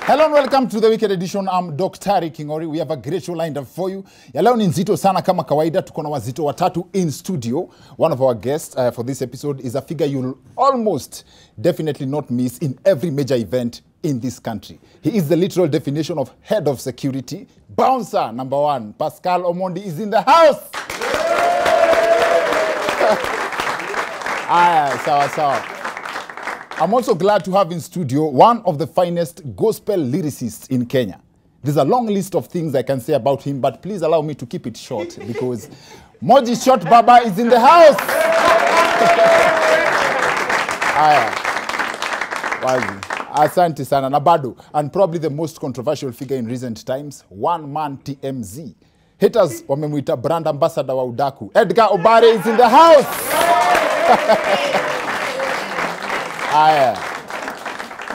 Hello and welcome to the weekend edition. I'm Doktari Kingori. We have a great show lined up for you. Ya leo ni nzito sana kama kawaida. Tuko na wazito watatu in studio. One of our guests for this episode is a figure you'll almost definitely not miss in every major event in this country. He is the literal definition of head of security. Bouncer number one, Pascal Omondi is in the house. Sawa. I'm also glad to have in studio one of the finest gospel lyricists in Kenya. There's a long list of things I can say about him, but please allow me to keep it short because Moji ShortBabaa is in the house. Asante sana na bado, and probably the most controversial figure in recent times, one man TMZ. Haters wamemuita brand ambassador wa udaku. Edgar Obare is in the house.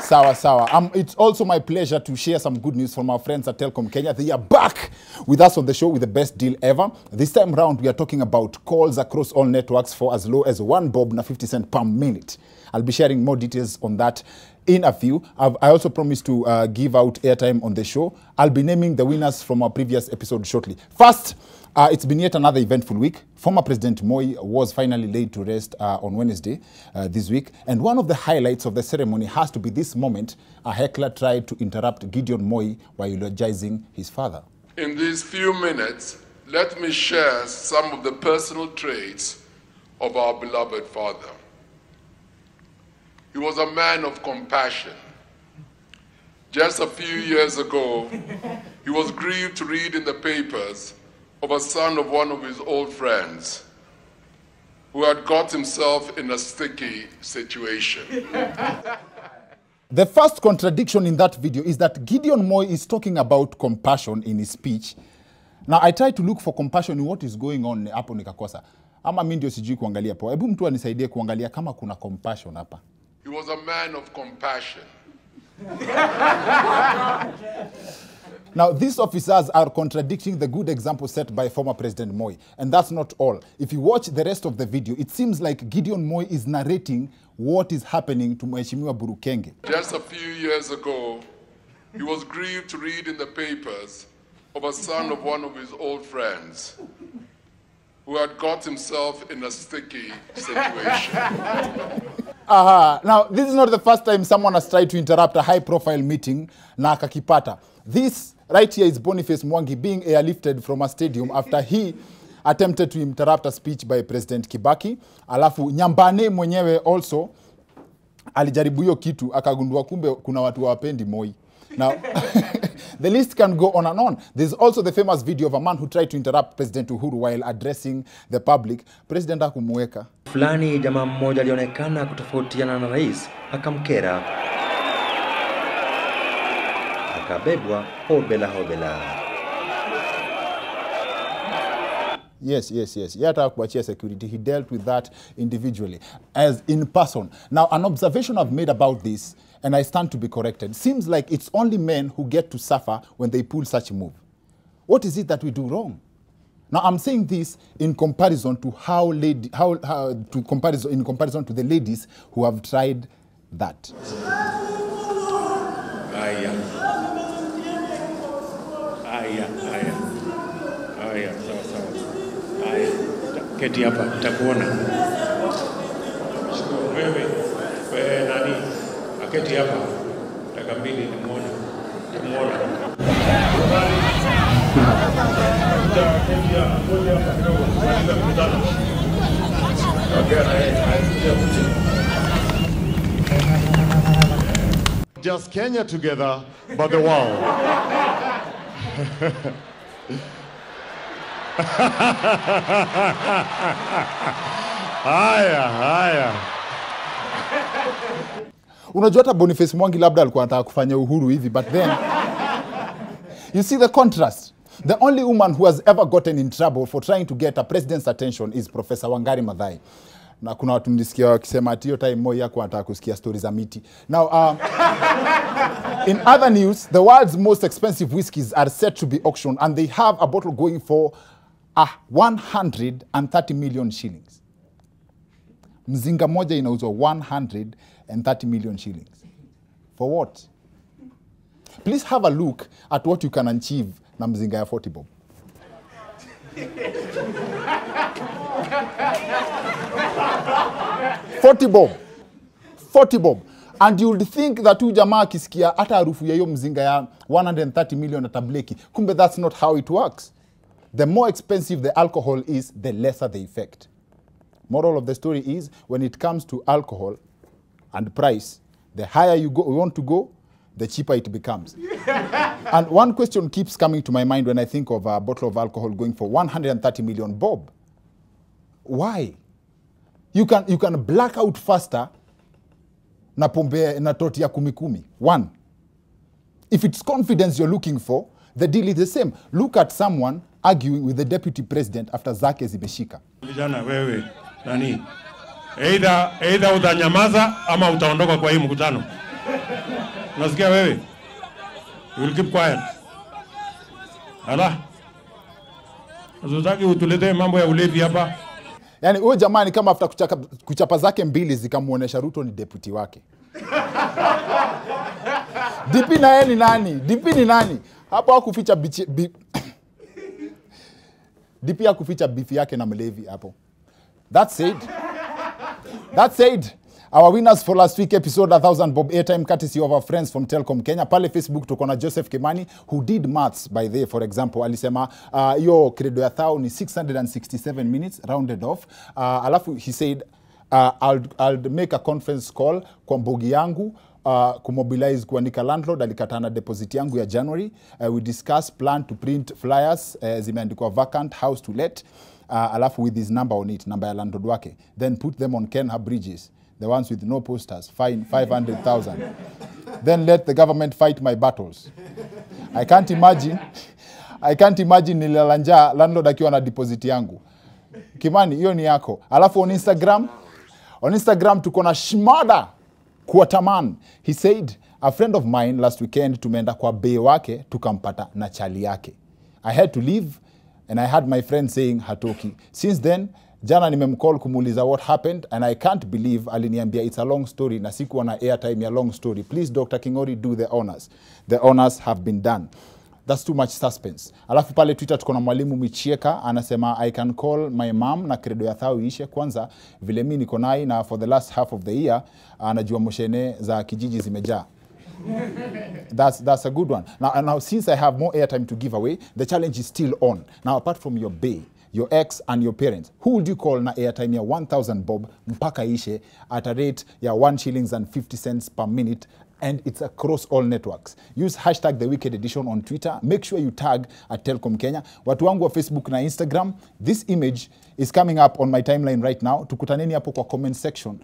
Sawa. It's also my pleasure to share some good news from our friends at Telkom Kenya. They are back with us on the show with the best deal ever. This time round, we are talking about calls across all networks for as low as 1 bob na 50 cents per minute. I'll be sharing more details on that in a few. I also promised to give out airtime on the show. I'll be naming the winners from our previous episode shortly. First, it's been yet another eventful week. Former President Moi was finally laid to rest on Wednesday this week. And one of the highlights of the ceremony has to be this moment. A heckler tried to interrupt Gideon Moi while eulogizing his father. In these few minutes, let me share some of the personal traits of our beloved father. He was a man of compassion. Just a few years ago, he was grieved to read in the papers of a son of one of his old friends who had got himself in a sticky situation. The first contradiction in that video is that Gideon Moi is talking about compassion in his speech. Now, I try to look for compassion in what is going on hapo nikakosa. Ama mimi ndio sijui kuangalia po. Hebu mtu anisaidie kuangalia kama kuna compassion hapa. He was a man of compassion. Now, these officers are contradicting the good example set by former President Moi. And that's not all. If you watch the rest of the video, it seems like Gideon Moi is narrating what is happening to Mheshimiwa Burukenge. Just a few years ago, he was grieved to read in the papers of a son of one of his old friends who had got himself in a sticky situation. Now, this is not the first time someone has tried to interrupt a high-profile meeting na akakipata. This right here is Boniface Mwangi being airlifted from a stadium after he attempted to interrupt a speech by President Kibaki. Alafu Nyambane mwenyewe also alijaribu hiyo kitu akagundua kumbe kuna watu wapendi Moi. Now, the list can go on and on. There's also the famous video of a man who tried to interrupt President Uhuru while addressing the public. President hakumuweka. Fulani jamaa mmoja alionekana kutofautiana na rais, akamkera. Akabebwa hobela. Yes. Yata kuachia security. He dealt with that individually, as in person. Now, an observation I've made about this, and I stand to be corrected, seems like it's only men who get to suffer when they pull such a move. What is it that we do wrong? Now, I'm saying this in comparison to in comparison to the ladies who have tried that. Aya, sawa. Aya, keti hapa, nitakuona. Wewe nani? Aketi hapa, takambili nimuone. Just Kenya together, but the world. Haya. Unajua hata Boniface Mwangi labda alikuwa anataka kufanya Uhuru hivi, but then you see the contrast. The only woman who has ever gotten in trouble for trying to get a president's attention is Professor Wangari Maathai. Na kuna watu nilisikia wakisema ati hiyo time Moi yako anataka kusikia stories za miti. Now, in other news, the world's most expensive whiskies are set to be auctioned and they have a bottle going for 130 million shillings. Mzinga moja inauzwa 130 million shillings. For what? Please have a look at what you can achieve na mzinga ya 40 bob. $40 bob. And you would think that huyu jamaa akisikia hata harufu ya hiyo mzinga ya 130 million atableki. Kumbe that's not how it works. The more expensive the alcohol is, the lesser the effect. Moral of the story is, when it comes to alcohol and price, the higher you want to go, the cheaper it becomes. And one question keeps coming to my mind when I think of a bottle of alcohol going for 130 million bob. Why? You can black out faster na pombe na toti ya kumi. One. If it's confidence you're looking for, the deal is the same. Look at someone arguing with the deputy president after zake zimeshika. Vijana wewe, nani? Either utanyamaza ama utaondoka kwa hii mkutano. Unasikia wewe? You will keep quiet. Ala. Unataka utulete mambo ya ulevi hapa? Yani huyo jamani kama after kuchapa zake mbili zikamuonesha Ruto ni deputy wake. DP na yeye ni nani? DP ni nani? Hapo hakuficha DP hakuficha beef yake na mlevi hapo. That said, our winners for last week episode 1000 bob airtime courtesy of our friends from Telkom Kenya. Pale Facebook tuko na Joseph Kimani who did maths by the for example alisema yo credo ya thao ni 667 minutes rounded off. Alafu he said I'll make a conference call kwa mbogi yangu kumobilize kuandika landlord alikatana deposit yangu ya January. We discuss plan to print flyers zimeandikwa vacant house to let. Alafu with his number on it, number ya landlord wake. Then put them on Kenha bridges. The ones with no posters, fine 500,000. Then let the government fight my battles. I can't imagine nilalanja landlord akiwa na deposit yangu. Kimani, hiyo ni yako. Alafu on Instagram tuko na Shmada Kuataman. He said, a friend of mine last weekend tumeenda kwa bay wake tukampata na chali yake. I had to leave and I had my friend saying hatoki. Since then, jana nimemcall kumuuliza what happened and I can't believe aliniambia it's a long story na sikuwa na airtime ya long story. Please Dr. Kingori, do the honors. The honors have been done. That's too much suspense. Alafu pale Twitter tuko na mwalimu Michieka anasema I can call my mom na credo ya thao ishe kwanza vile mimi niko naye na for the last half of the year anajua moshene za kijiji zimejaa. That's a good one. Now since I have more airtime to give away, the challenge is still on. Now apart from your bae, your ex and your parents, who would you call na airtime ya 1000 bob mpaka ishe at a rate ya 1 shillings and 50 cents per minute, and it's across all networks. Use hashtag The Wicked Edition on Twitter. Make sure you tag at Telkom Kenya. Watu wangu wa Facebook na Instagram, this image is coming up on my timeline right now. Tukutaneni hapo kwa comment section.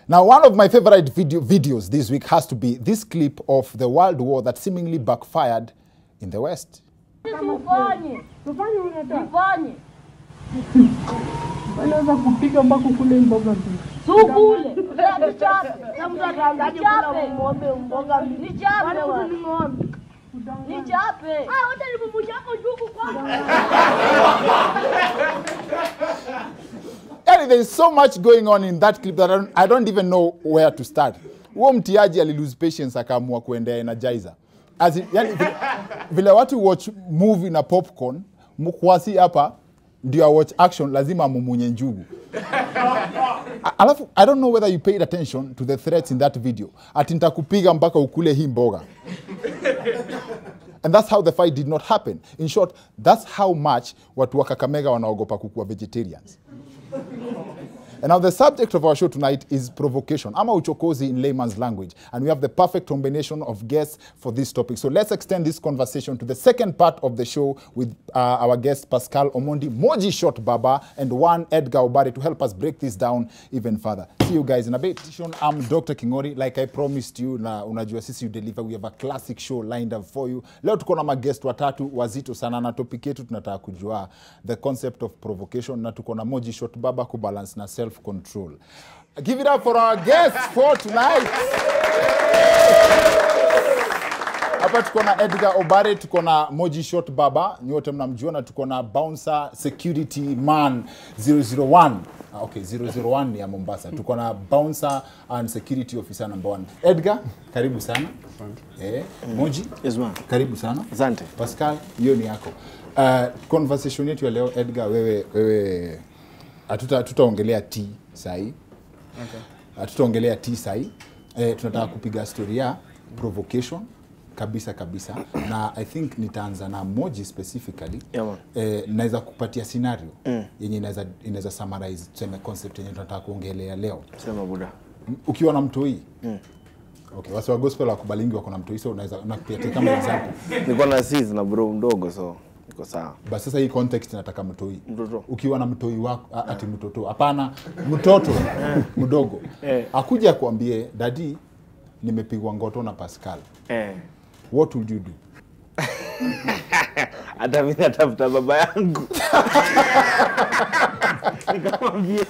Now, one of my favorite videos this week has to be this clip of the world war that seemingly backfired in the West. Unaweza kupiga mpaka kule mboga mbili. Sukule. Nichape. Na mtu ataangaje kula ng'ombe mboga mbili. Nichape wewe. Nichape. Wote ni mbuji yako juku kwanza. And there's so much going on in that clip that I don't even know where to start. Huo mtiaji lose patience akaamua kuendea energizer. As in, yani, vile watu watch movie na popcorn, mkwasi hapa ndio watch action lazima mumunye njugu. Alafu I don't know whether you paid attention to the threats in that video. Ati nitakupiga mpaka ukule hii mboga. And that's how the fight did not happen. In short, that's how much watu wa Kakamega wanaogopa kukuwa vegetarians. And now the subject of our show tonight is provocation, ama uchokozi in layman's language. And we have the perfect combination of guests for this topic. So let's extend this conversation to the second part of the show with our guest Pascal Omondi, Moji ShortBabaa, and one Edgar Obare to help us break this down even further. See you guys in a bit. I'm Dr. Kingori. Like I promised you, na unajua sisi you deliver. We have a classic show lined up for you. Leo tuko na magest watatu wazito sana na topic yetu tunataka kujua the concept of provocation, na tuko na Moji ShortBabaa kubalance na self-control. Give it up for our guests for tonight. Hapa tuko na Edgar Obare, tuko na Moji ShortBabaa, nyote mnamjua, na tuko na bouncer security man 001 Okay, 001 ni ya Mombasa. Tuko na bouncer and security officer number 1. Edgar, karibu sana. Moji? Yes, ma'am. Karibu sana. Asante. Pascal, hiyo ni yako. Conversation yetu ya leo, Edgar, wewe hatutaongelea tea sahi. Okay. Hatutaongelea tea sahi. Tunataka kupiga story ya provocation kabisa. Na I think nitaanza na Moji specifically. Yeah, naweza kupatia scenario yenye inaweza summarize tuseme concept yenye tunataka kuongelea leo. Sema buda. Ukiwa na mtoi. Okay, wasi wa gospel wakubalingi wako na mtoi, so unaweza unakupatia kama example. Niko na sis na bro mdogo, so iko sawa. Basi sasa hii context nataka mtoi. Mtoto. Ukiwa na mtoi wako ati mtoto. Hapana, mtoto mdogo. Akuja kuambie daddy nimepigwa ngoto na Pascal. What would you do? Hata mimi natafuta baba yangu. Nikamwambia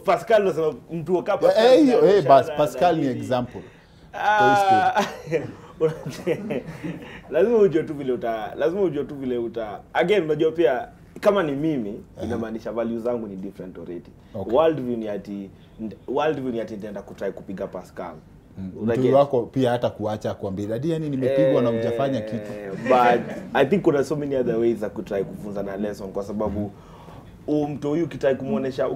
Pascal anasema mtu wakapa. Bas Pascal ni example. Lazima ujue tu vile uta again, unajua pia kama ni mimi inamaanisha value zangu ni different already. Okay. World view ni ati nitaenda kutry kupiga Pascal. Mtu wako pia hata kuacha kuambia dadi yani nimepigwa na hujafanya kitu. But I think kuna so many other ways za kutry kufunza na lesson, kwa sababu mtu huyu ukitaka kumuonesha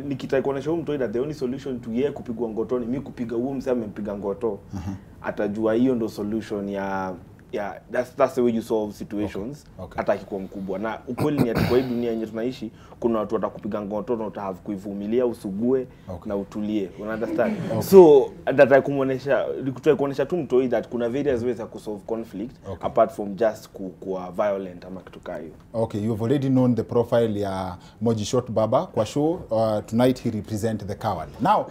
nikitaka kuonesha huyu mtu that the only solution to yeye kupigwa ngotoni mimi kupiga huyo msema amempiga ngoto, atajua hiyo ndo solution ya that's the way you solve situations. Okay. Hata akikuwa mkubwa. Na ukweli ni ati kwa hii dunia yenye tunaishi kuna watu watakupiga ngoto na utahave kuivumilia, usugue na utulie. You understand? So that kuonesha tu mtu that kuna various ways ya kusolve conflict apart from just kuwa violent ama kitu kama hiyo. Okay, you have already known the profile ya Moji ShortBabaa kwa show. Tonight he represent the coward. Now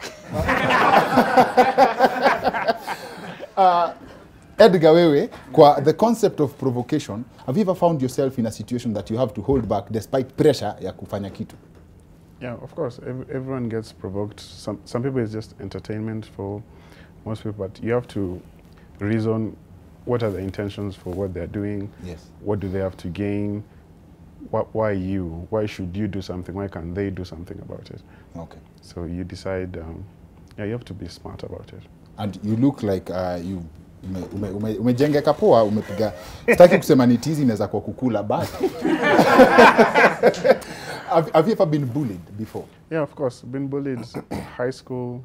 Edgar, wewe, kwa the concept of provocation, have you ever found yourself in a situation that you have to hold back despite pressure ya kufanya kitu? Yeah, of course. Everyone gets provoked. Some people it's just entertainment for most people, but you have to reason what are the intentions for what they're doing. Yes. What do they have to gain? Why you? Why should you do something? Why can't they do something about it? Okay. So you decide, yeah, you have to be smart about it. And you look like you umejengeka poa, umepiga sitaki kusema ni tizi inaweza kwa kukula but have you ever been bullied before? Yeah, of course, been bullied high school,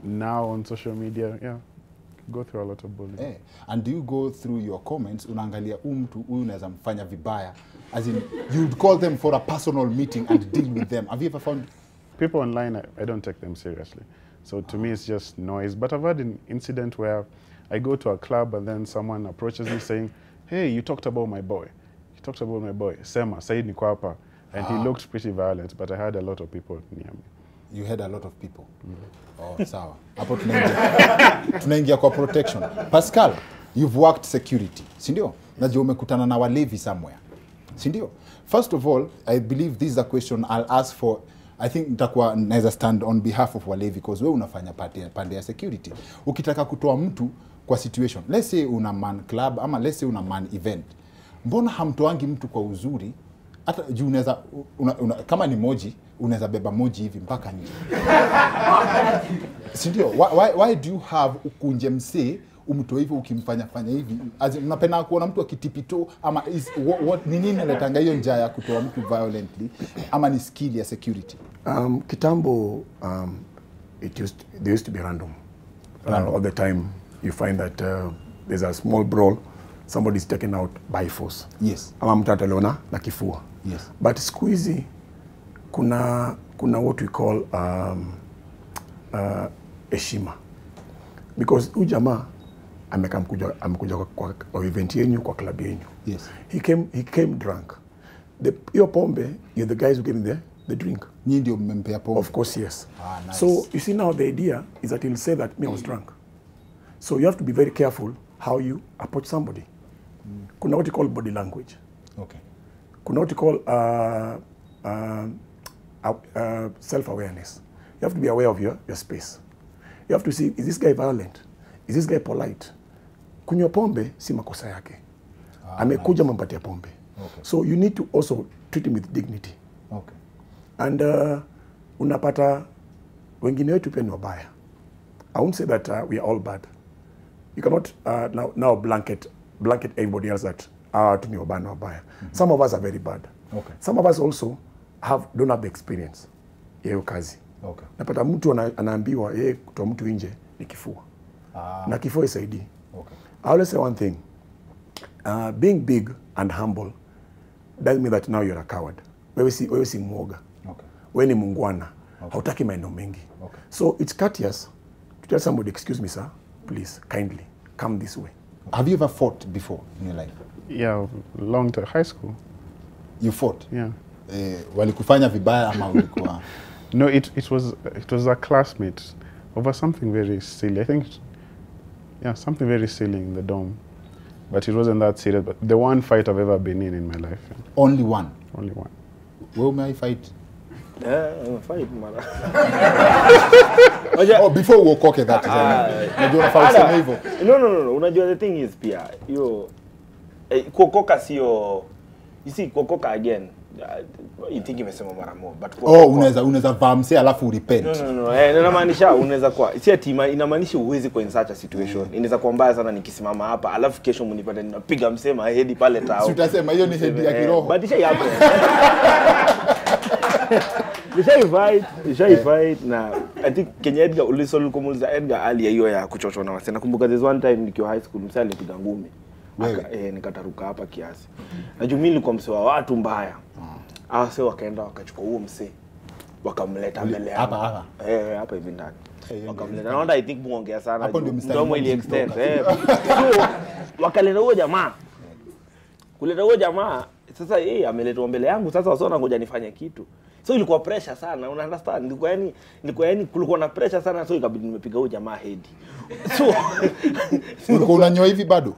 now on social media. Yeah, go through a lot of bullying. And do you go through your comments unaangalia mtu huyu unaweza mfanya vibaya, as in you'd call them for a personal meeting and deal with them? Have you ever found people online? I don't take them seriously, so to me it's just noise. But I've had an incident where I go to a club and then someone approaches me saying, "Hey, you talked about my boy. You talked about my boy. Sema, Said niko hapa." And he looked pretty violent, but I had a lot of people near me. You had a lot of people? Oh, sawa. Hapo tunaingia kwa protection. Pascal, you've worked security, si ndio? Najua umekutana na walevi somewhere, si ndio? First of all, I believe this is a question I'll ask for. I think nitakuwa naweza stand on behalf of walevi because wewe unafanya pande ya security. Ukitaka kutoa mtu kwa situation, let's say una man club ama let's say una man event, mbona hamtoangi mtu kwa uzuri? Hata juu unaweza kama ni Moji unaweza beba Moji hivi mpaka nje. Si ndio? Why do you have ukunje msee umtoe hivi ukimfanya hivi? Unapenda kuona mtu akitipito ama what nini inaletanga hiyo njaa ya kutoa mtu violently ama ni skill ya security? Kitambo they used to be random. All the time you find that there's a small brawl, somebody's taken out by force. Yes. Ama mtu ataliona na kifua. Yes. But siku hizi kuna what we call heshima. Because huyu jamaa amekuja kwa event yenu, kwa club yenu. Yes. He came drunk. Your pombe, you're the guys who gave him the drink. Nyinyi ndio mmempea pombe? Of course, yes. Nice. So you see now the idea is that he'll say that I was drunk. So you have to be very careful how you approach somebody. Kuna what you call body language. Okay. Kuna what you call self-awareness. You have to be aware of your space. You have to see, is this guy violent? Is this guy polite? Kunywa pombe si makosa yake. Amekuja mampatia pombe. Okay. So you need to also treat him with dignity. Okay. And unapata wengine wetu pia ni wabaya. I won't say that we are all bad. You cannot now blanket everybody else that to ni wabaya. Some of us are very bad. Okay. Some of us also don't have the experience ya hiyo kazi. Okay. Napata mtu anaambiwa yeye kutoa mtu nje ni kifua. Na kifua isaidii. Okay. I always say one thing. Being big and humble doesn't mean that now you're a coward. Wewe si mwoga. Okay. Wewe ni mungwana. Okay. Hautaki maneno mengi. Okay. So it's courteous to tell somebody, excuse me sir, please, kindly, come this way. Have you ever fought before in your life? Yeah, long time, high school. You fought? Yeah. Walikufanya vibaya ama ulikuwa? No, it was a classmate over something very silly. I think, yeah, something very silly in the dorm. But it wasn't that serious. But the one fight I've ever been in my life. Yeah. Only one? Only one. Where may I fight? Fight, mara. Oh, before uokoke that. Unajua unafaa hivyo. No. Unajua the thing is pia, kuokoka sio, you see, kuokoka again, you think imesema mara moja, but unaweza vamse alafu repent. No. Inamaanisha unaweza kwa si ati inamaanisha uwezi kwa in such a situation. Inaweza kuwa mbaya sana nikisimama hapa alafu kesho mnipate ninapiga msema head pale tao. Si utasema hiyo ni head ya kiroho. But isha hapo. Nisha fight na I think Kenya Edgar ulisol kumuliza Edgar ali hiyo ya kuchochona wase. Nakumbuka this one time nikiwa high school msali alipiga ngumi. Nikataruka hapa kiasi. Na juu mimi nilikuwa msee wa watu mbaya. Wase wakaenda wakachukua huo msee wakamleta mbele yangu. Hapa hivi ndani. Wakamleta. Naona I think muongea sana. Ndio ile extend. So wakaleta huo jamaa. Kuleta huo jamaa sasa ameletwa mbele yangu sasa wasona ngoja nifanye kitu. So ilikuwa pressure sana, una understand? Nilikuwa yani kulikuwa na pressure sana, so ikabidi nimepiga huyo jamaa head. So ulikuwa unanyoa hivi bado?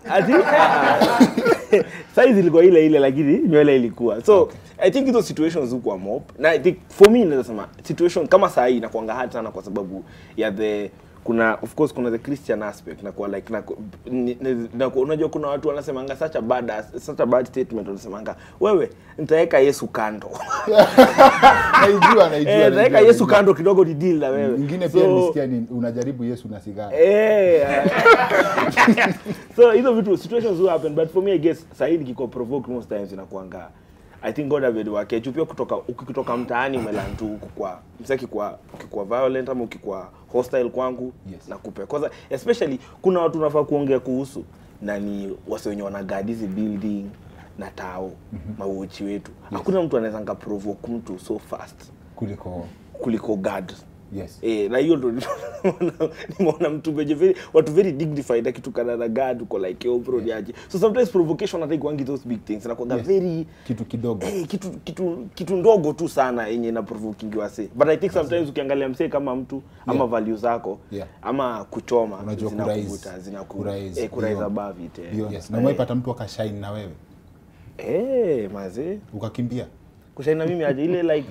Size ilikuwa ile lakini nywele ilikuwa. So okay. I think those situations huko mob. Na I think for me nasema situation kama saa hii inakuanga hard sana kwa sababu ya kuna of course kuna the Christian aspect na kwa like na unajua kuna watu wanasemanga such a bad statement wanasemanga wewe nitaweka Yesu kando. Naijua. Nitaweka Yesu kando kidogo ni deal na wewe. Nyingine pia nisikia ni unajaribu Yesu na sigara. So hizo vitu situations will happen, but for me I guess Said kiko provoke most times inakuanga I think God have wake chupia ukitoka mtaani umelantu kwa msaki kwa violent ama ukikuwa hostile kwangu na kupe. Because especially kuna watu unafaa kuongea kuhusu na ni wase wenye wanagadi hizi building na tao mauchi wetu. Hakuna mtu anaweza nga provoke mtu so fast kuliko God. Yes. Na hiyo ndo nimeona mtu watu very dignified akitukana na God uko like yo bro yaje. So sometimes provocation I think one those big things na kwa very kitu kidogo. Kitu ndogo tu sana yenye na provoking wase. But I think sometimes ukiangalia msee kama mtu ama values zako ama kuchoma zinakuvuta above it. Yes. Na umepata mtu akashine na wewe? Maze ukakimbia. Kushine na mimi aje ile like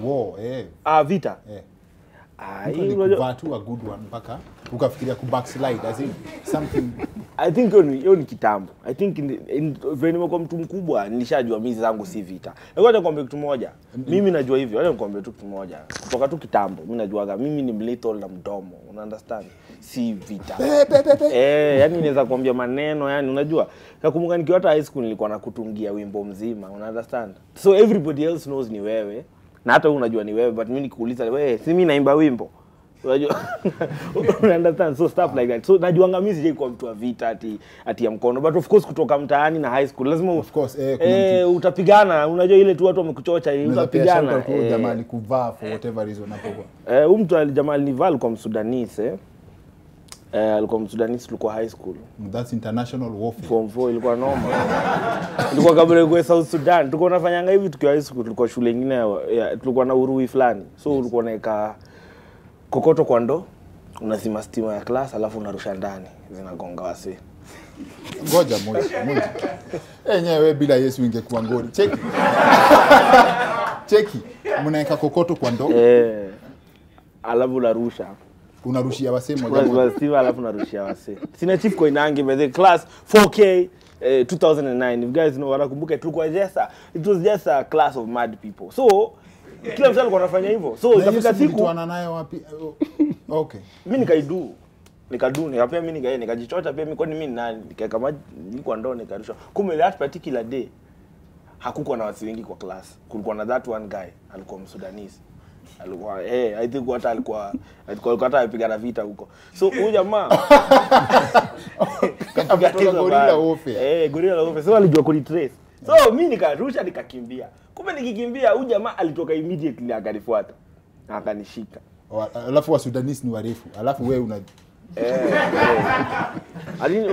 vita. Unajua tu a good one mpaka ukafikiria ku backslide as in something. I think hiyo ni kitambo. I think when nimekuwa mtu mkubwa nilishajua mimi zangu si vita. Ngoja nikwambie kitu moja. Mimi najua hivyo. Ngoja nikwambie tu kitu moja. Kutoka tu kitambo mimi najuaga mimi ni mlito na mdomo. Una understand? Si vita. Yani naweza kuambia maneno yani unajua. Nakumbuka nikiwa hata high school nilikuwa nakutungia wimbo mzima. Una understand? So everybody else knows ni wewe. Na hata unajua ni wewe, but mimi nikuuliza wewe si mimi naimba wimbo. Unajua? You understand? So stuff like that. So najuanga mimi sije kwa mtu wa vita ati ya mkono, but of course kutoka mtaani na high school lazima of course utapigana. Unajua ile tu watu wamekuchocha utapigana. Jamaa alikuvaa for whatever reason hapo. Mtu jamaa alinivaa kwa Msudanese alikuwa Msudanese tulikuwa high school. That's international warfare. Form 4 ilikuwa normal. Ilikuwa kabla kwa South Sudan. Tulikuwa tunafanyanga hivi tukiwa high school, tulikuwa shule nyingine tulikuwa na urui fulani. So ulikuwa naeka kokoto kwa ndo, unazima stima ya class alafu unarusha ndani zinagonga wase. Ngoja moja. Wewe bila Yesu ingekuwa ngori. Cheki. Mnaeka kokoto kwa ndo. Alafu unarusha. Unarushia wase moja moja. Unazima alafu unarushia wase. Sina chief kwa inange by the class 4K 2009. If you guys know wanakumbuka tulikuwa it was just a class of mad people. So Kila mtu alikuwa anafanya hivyo. So ikafika siku tuana nayo wapi? Okay. Mimi nikapea mimi nikajichota pia mimi kwani mimi nani nikaweka maji nilikuwa ndoo nikarusha. Kumbe that particular day hakukuwa na watu wengi kwa class. Kulikuwa na that one guy alikuwa Msudanese. Alikuwa I think hata alikuwa hata apiga vita huko. So huyu jamaa gorilla warfare. Gorilla warfare. So alijua kulitrace. So mimi nikarusha nikakimbia. Kumbe nikikimbia huyu jamaa alitoka immediately akanifuata. Akanishika. Alafu wa Sudanese ni warefu. Alafu wewe una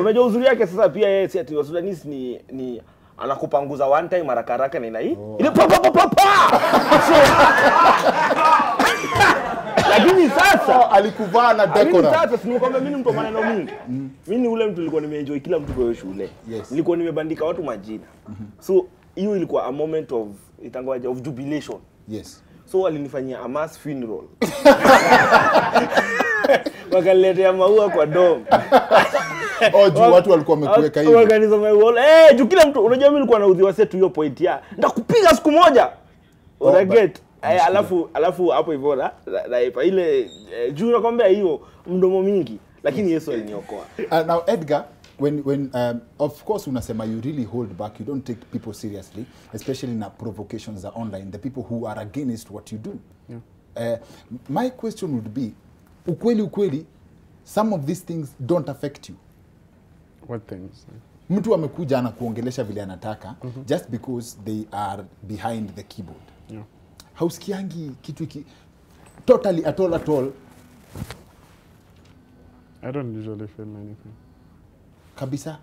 unajua uzuri yake sasa pia yeye si ati wa Sudanese ni anakupanguza one time haraka na ina hii. Ile lakini sasa alikuvaa na decora. Sasa sinikwambia mimi mtu maneno mingi. Mimi ni ule mtu nilikuwa nimeenjoy kila mtu kwa shule. Nilikuwa nimebandika watu majina. So hiyo ilikuwa a moment of itangoaje of jubilation. Yes. So alinifanyia a mass funeral. Wakaletea maua kwa dom. Juu watu walikuwa wamekuweka hivi. Wakaniza juu kila mtu unajua mimi nilikuwa naudhiwa set hiyo point ya ndakupiga siku moja. Una get alafu hapo hivyo na ile juu nakwambia hiyo mdomo mingi lakini Yesu aliniokoa. Now Edgar, when of course unasema you really hold back, you don't take people seriously, especially in provocations are online, the people who are against what you do. My question would be, ukweli some of these things don't affect you. What things? Mtu amekuja anakuongelesha vile anataka just because they are behind the keyboard. Hausikiangi kitu hiki totally at all? I don't usually feel anything. Kabisa?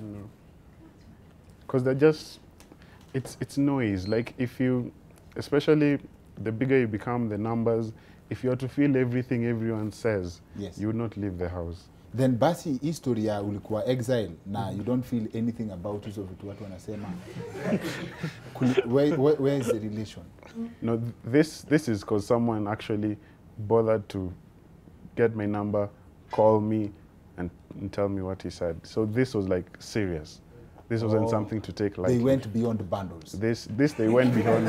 No. Because they're just, it's noise. Like if you, especially the bigger you become, the numbers, if you are to feel everything everyone says, you would not leave the house. Then basi history ya ulikuwa exile na you don't feel anything about hizo vitu watu wanasema. Where is the relation? No, this is because someone actually bothered to get my number, call me, and tell me what he said. So this was like serious. This wasn't something to take lightly. They went beyond bundles. This they went beyond.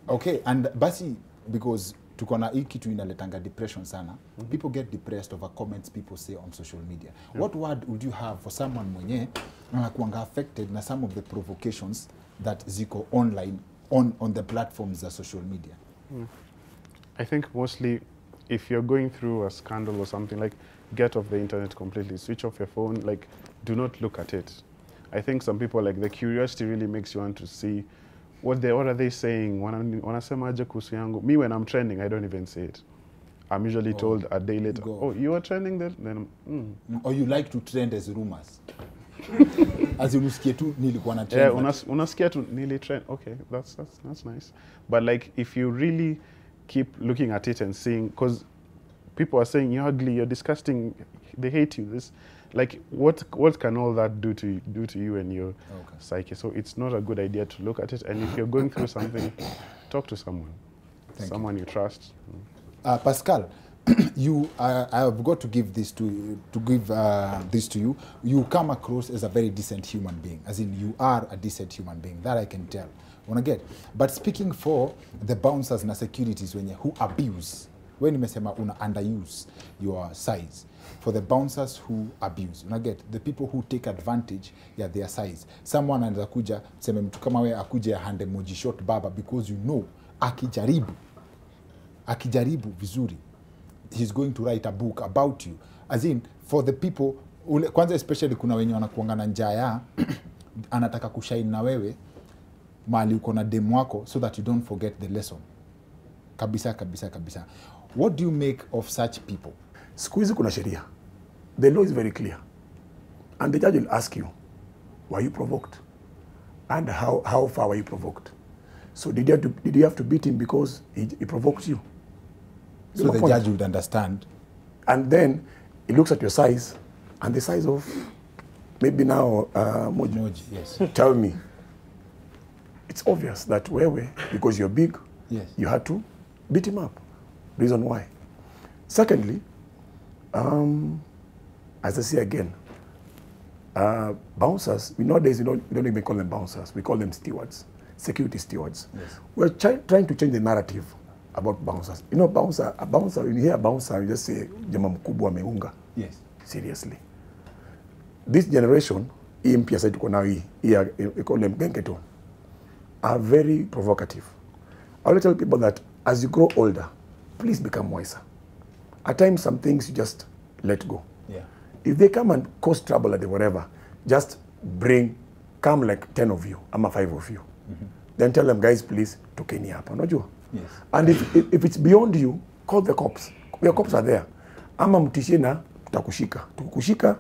Okay, and basi because tukona hii kitu inaletanga depression sana. People get depressed over comments people say on social media. What word would you have for someone mwenye anakuanga affected na some of the provocations that ziko online on the platforms of social media? I think mostly if you're going through a scandal or something, like get off the internet completely, switch off your phone, like do not look at it. I think some people, like the curiosity really makes you want to see what are they saying. Wanasema aje kuhusu yangu. Me, when I'm trending, I don't even say it. I'm usually told a day later, oh, you are trending then Or you like to trend as rumors. As unasikia tu nilikuwa na trend. Unasikia tu nili trend. Okay, that's nice. But like if you really keep looking at it and seeing, because people are saying you're ugly, you're disgusting, they hate you. This, like, what can all that do to you and your psyche? So it's not a good idea to look at it. And if you're going through something, talk to someone, someone you trust. Pascal, I have got to give this to you. You come across as a very decent human being, as in you are a decent human being. That I can tell. Wanna get? But speaking for the bouncers and securities who abuse, when nimesema una underuse your size, for the bouncers who abuse, una get? The people who take advantage ya their size. Someone anaweza kuja sema mtu kama wewe akuje ahande Moji ShortBabaa because you know akijaribu vizuri, he's going to write a book about you. As in, for the people, kwanza especially kuna wenye wanakuanga na njaa anataka kushine na wewe mali uko na demu wako so that you don't forget the lesson. Kabisa. What do you make of such people? Siku hizi kuna sheria. The law is very clear. And the judge will ask you, were you provoked? And how far were you provoked? So did you have to beat him because he provoked you? So the judge would understand. And then he looks at your size and the size of maybe now Moji. Yes. Tell me. It's obvious that because you're big, you had to beat him up. Reason why. Secondly, as I say again, bouncers, nowadays we don't even call them bouncers, we call them stewards. security stewards. Yes. We're trying to change the narrative about bouncers. You know, a bouncer, when you hear a bouncer, you just say, Jama mkubwa ameunga. Yes. Seriously. This generation, hii mpya sasa tuko nayo hii ikole mgengeto, are very provocative. I will tell people that as you grow older, please become wiser. At times, some things you just let go. Yeah. If they come and cause trouble at the whatever, just come like 10 of you, ama 5 of you. Then tell them, guys, please, tokeni hapa. Unajua? Yes. And if it's beyond you, call the cops. Your cops are there. Ama mtishie na tutakushika. Tukushika,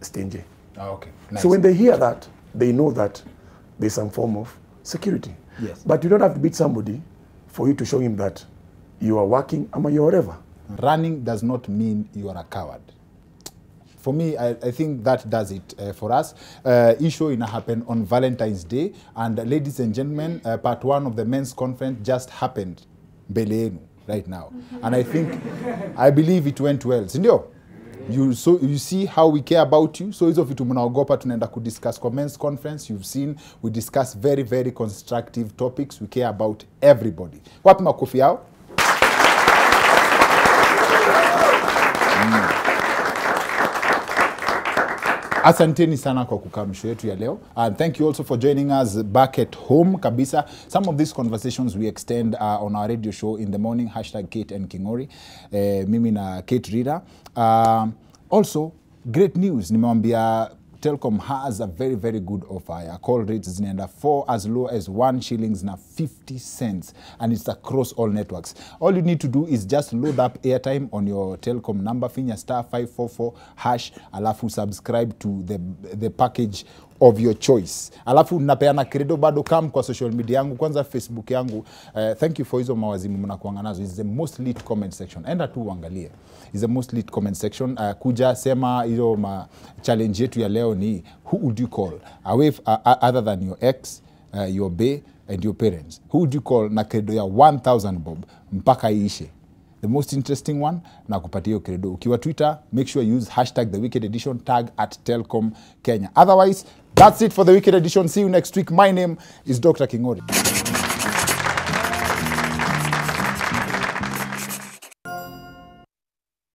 stingy. Okay. Nice. So when they hear that, they know that there's some form of security. Yes. But you don't have to beat somebody for you to show him that you are working ama you're whatever. Running does not mean you are a coward. For me, I think that does it for us. Issue ina happen on Valentine's Day, and ladies and gentlemen, part 1 of the men's conference just happened mbele yenu right now, and I believe it went well. Sindio? You see how we care about you. So hizo vitu mnaogopa tunaenda kudiscuss kwa men's conference. You've seen we discuss very, very constructive topics. We care about everybody. Wapi makofi yao? Asanteni sana kwa kukamisho yetu ya leo. And thank you also for joining us back at home kabisa. Some of these conversations we extend on our radio show in the morning, #Kate and Kingori. Mimi na Kate Rida. Also, great news. Nimewambia Telkom has a very, very good offer. Call rates zinaenda for as low as 1 shillings na 50 cents. And it's across all networks. All you need to do is just load up airtime on your Telkom number, finya *544#, alafu subscribe to the package of your choice. Alafu napeana credo bado come kwa social media yangu, kwanza Facebook yangu. Thank you for hizo mawazimu mnakuanga nazo. It's the most lit comment section. Enda tu uangalie. It's the most lit comment section. Kuja sema hizo challenge yetu ya leo ni, who would you call away other than your ex, your bae and your parents? Who would you call na credo ya 1000 bob mpaka iishe? The most interesting one, na kupatia hiyo credo. Ukiwa Twitter, make sure you use #The Wicked Edition, tag @Telkom Kenya. Otherwise, that's it for the Wicked Edition. See you next week. My name is Dr. Kingori.